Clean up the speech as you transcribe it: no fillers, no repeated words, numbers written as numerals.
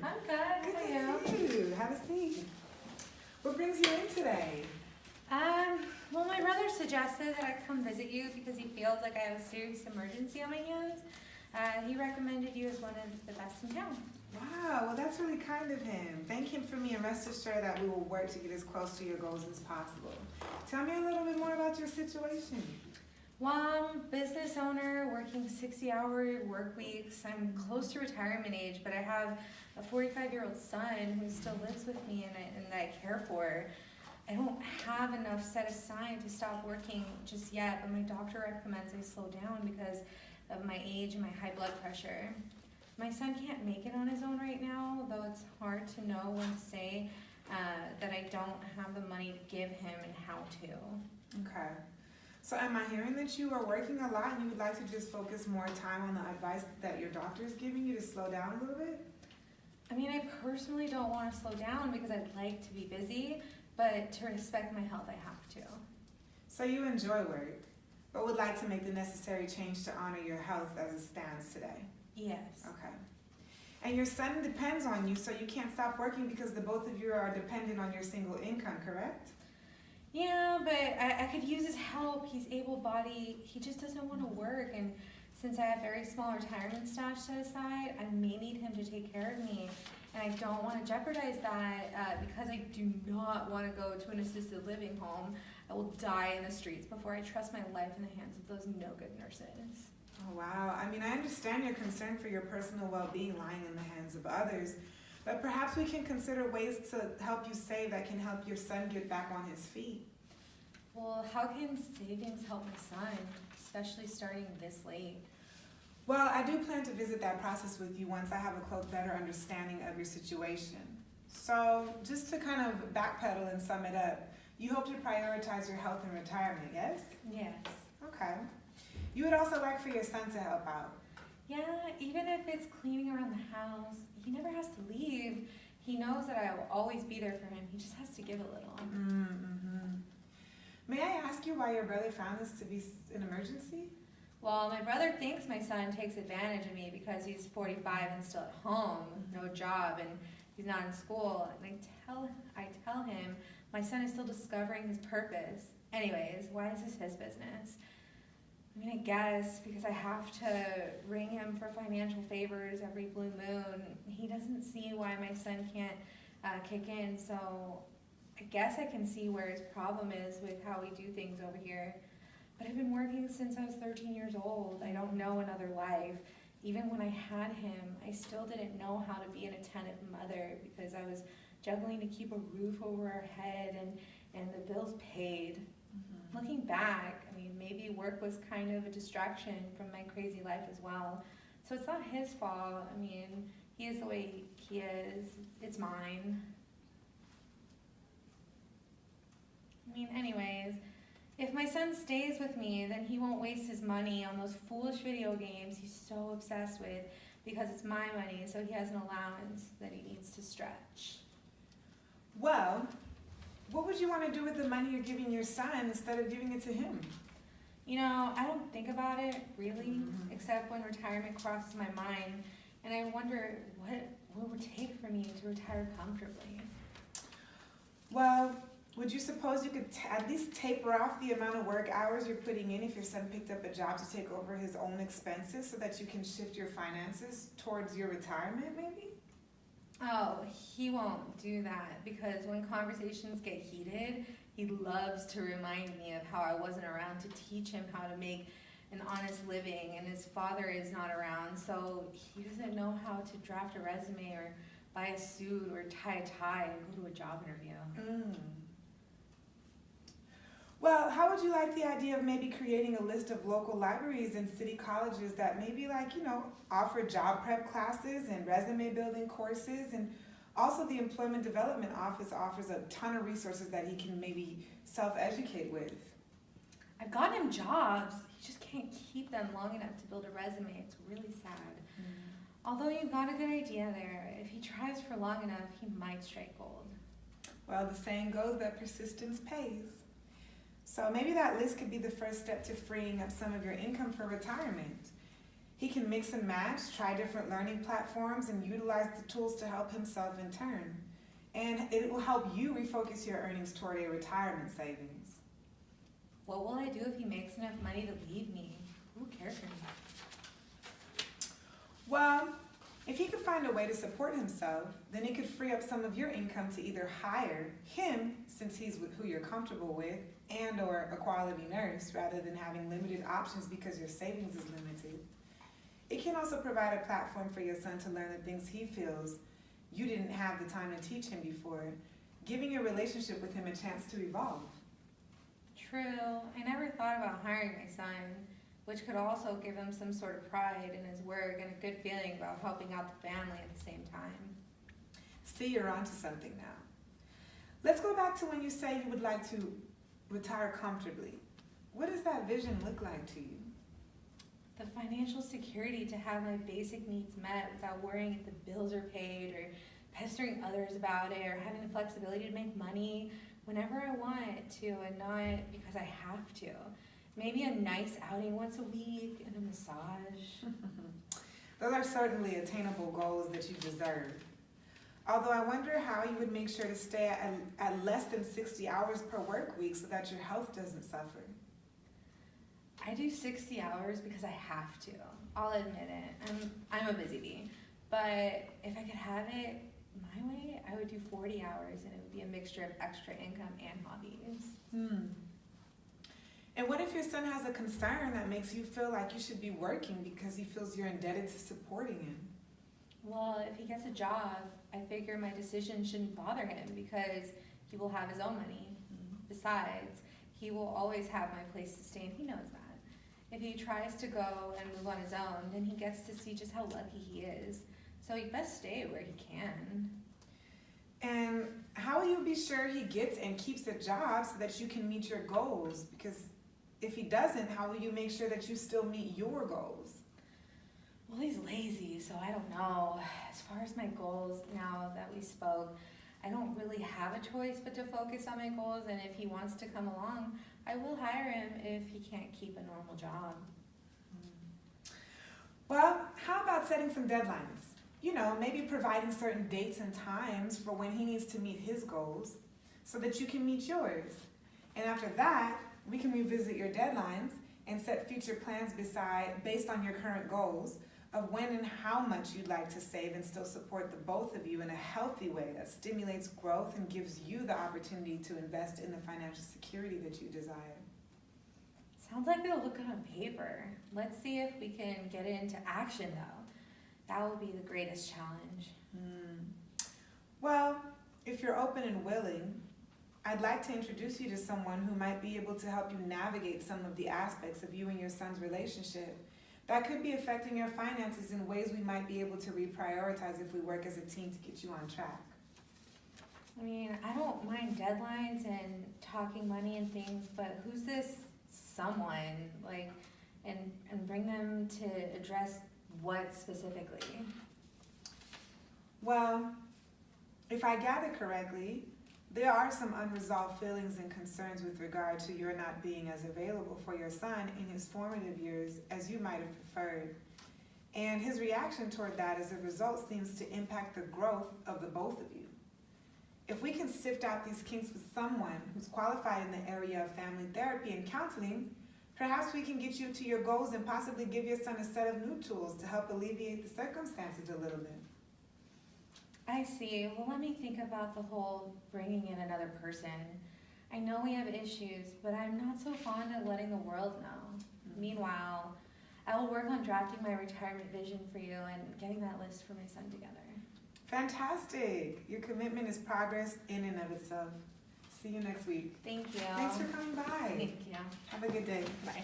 I'm good. Good How to see you. Have a seat. What brings you in today? Well, my brother suggested that I come visit you because he feels like I have a serious emergency on my hands. He recommended you as one of the best in town. Wow, well that's really kind of him. Thank him for me and rest assured that we will work to get as close to your goals as possible. Tell me a little bit more about your situation. Well, I'm a business owner working 60-hour work weeks. I'm close to retirement age, but I have a 45-year-old son who still lives with me and that I care for. I don't have enough set aside to stop working just yet, but my doctor recommends I slow down because of my age and my high blood pressure. My son can't make it on his own right now, though it's hard to know when to say that I don't have the money to give him and how to. Okay. So am I hearing that you are working a lot and you would like to just focus more time on the advice that your doctor is giving you to slow down a little bit? I mean, I personally don't want to slow down because I'd like to be busy, but to respect my health, I have to. So you enjoy work, but would like to make the necessary change to honor your health as it stands today? Yes. Okay. And your son depends on you, so you can't stop working because the both of you are dependent on your single income, correct? Yeah, but I could use his help. He's able-bodied. He just doesn't want to work, and since I have very small retirement stash set aside, I may need him to take care of me. And I don't want to jeopardize that because I do not want to go to an assisted living home. I will die in the streets before I trust my life in the hands of those no-good nurses. Oh, wow. I mean, I understand your concern for your personal well-being lying in the hands of others, but perhaps we can consider ways to help you save that can help your son get back on his feet. Well, how can savings help my son, especially starting this late? Well, I do plan to visit that process with you once I have a better understanding of your situation. So, just to kind of backpedal and sum it up, you hope to prioritize your health in retirement, yes? Yes. Okay. You would also like for your son to help out? Yeah, even if it's cleaning around the house, he never has to leave. He knows that I will always be there for him. He just has to give a little. Mm-hmm. May I ask you why your brother found this to be an emergency? Well, my brother thinks my son takes advantage of me because he's 45 and still at home, no job, and he's not in school. And I tell him my son is still discovering his purpose. Anyways, why is this his business? I mean, I guess because I have to ring him for financial favors every blue moon. He doesn't see why my son can't kick in, so I guess I can see where his problem is with how we do things over here. But I've been working since I was 13 years old. I don't know another life. Even when I had him, I still didn't know how to be an attentive mother because I was juggling to keep a roof over our head and the bills paid. Mm-hmm. Looking back, I mean, maybe work was kind of a distraction from my crazy life as well. So it's not his fault. I mean, he is the way he is. It's mine. I mean, anyways, if my son stays with me, then he won't waste his money on those foolish video games he's so obsessed with because it's my money, so he has an allowance that he needs to stretch. Well, what would you want to do with the money you're giving your son instead of giving it to him? You know, I don't think about it really, except when retirement crosses my mind, and I wonder what it would take for me to retire comfortably. Well, would you suppose you could at least taper off the amount of work hours you're putting in if your son picked up a job to take over his own expenses so that you can shift your finances towards your retirement maybe? Oh, he won't do that because when conversations get heated, he loves to remind me of how I wasn't around to teach him how to make an honest living, and his father is not around, so he doesn't know how to draft a resume or buy a suit or tie a tie and go to a job interview. Well, how would you like the idea of maybe creating a list of local libraries and city colleges that maybe offer job prep classes and resume building courses, and also the Employment Development Office offers a ton of resources that he can maybe self-educate with. I've gotten him jobs, he just can't keep them long enough to build a resume. It's really sad. Although you've got a good idea there, if he tries for long enough, he might strike gold. Well, the saying goes that persistence pays. So maybe that list could be the first step to freeing up some of your income for retirement. He can mix and match, try different learning platforms, and utilize the tools to help himself in turn. And it will help you refocus your earnings toward a retirement savings. What will I do if he makes enough money to leave me? Who cares for me? Well, if he could find a way to support himself, then it could free up some of your income to either hire him, since he's who you're comfortable with, and or a quality nurse, rather than having limited options because your savings is limited. It can also provide a platform for your son to learn the things he feels you didn't have the time to teach him before, giving your relationship with him a chance to evolve. True. I never thought about hiring my son, which could also give him some sort of pride in his work and a good feeling about helping out the family at the same time. See, you're onto something now. Let's go back to when you say you would like to retire comfortably. What does that vision look like to you? The financial security to have my basic needs met without worrying if the bills are paid or pestering others about it, or having the flexibility to make money whenever I want to and not because I have to. Maybe a nice outing once a week and a massage. Those are certainly attainable goals that you deserve. Although I wonder how you would make sure to stay at less than 60 hours per work week so that your health doesn't suffer. I do 60 hours because I have to. I'll admit it. I'm a busy bee. But if I could have it my way, I would do 40 hours and it would be a mixture of extra income and hobbies. And what if your son has a concern that makes you feel like you should be working because he feels you're indebted to supporting him? Well, if he gets a job, I figure my decision shouldn't bother him because he will have his own money. Besides, he will always have my place to stay and he knows that. If he tries to go and move on his own, then he gets to see just how lucky he is. So he best stay where he can. And how will you be sure he gets and keeps a job so that you can meet your goals? Because if he doesn't, how will you make sure that you still meet your goals? Well, he's lazy, so I don't know. As far as my goals, now that we spoke, I don't really have a choice but to focus on my goals, and if he wants to come along, I will hire him if he can't keep a normal job. Well, how about setting some deadlines? You know, maybe providing certain dates and times for when he needs to meet his goals so that you can meet yours. And after that, we can revisit your deadlines and set future plans based on your current goals of when and how much you'd like to save and still support the both of you in a healthy way that stimulates growth and gives you the opportunity to invest in the financial security that you desire. Sounds like it'll look good on paper. Let's see if we can get it into action, though. That will be the greatest challenge. Well, if you're open and willing, I'd like to introduce you to someone who might be able to help you navigate some of the aspects of you and your son's relationship that could be affecting your finances in ways we might be able to reprioritize if we work as a team to get you on track. I mean, I don't mind deadlines and talking money and things, but who's this someone? Like, and bring them to address what specifically? Well, if I gather correctly, there are some unresolved feelings and concerns with regard to your not being as available for your son in his formative years as you might have preferred. And his reaction toward that as a result seems to impact the growth of the both of you. If we can sift out these kinks with someone who's qualified in the area of family therapy and counseling, perhaps we can get you to your goals and possibly give your son a set of new tools to help alleviate the circumstances a little bit. I see. Well, let me think about the whole bringing in another person. I know we have issues, but I'm not so fond of letting the world know. Meanwhile, I will work on drafting my retirement vision for you and getting that list for my son together. Fantastic. Your commitment is progress in and of itself. See you next week. Thank you. Thanks for coming by. Thank you. Have a good day. Bye.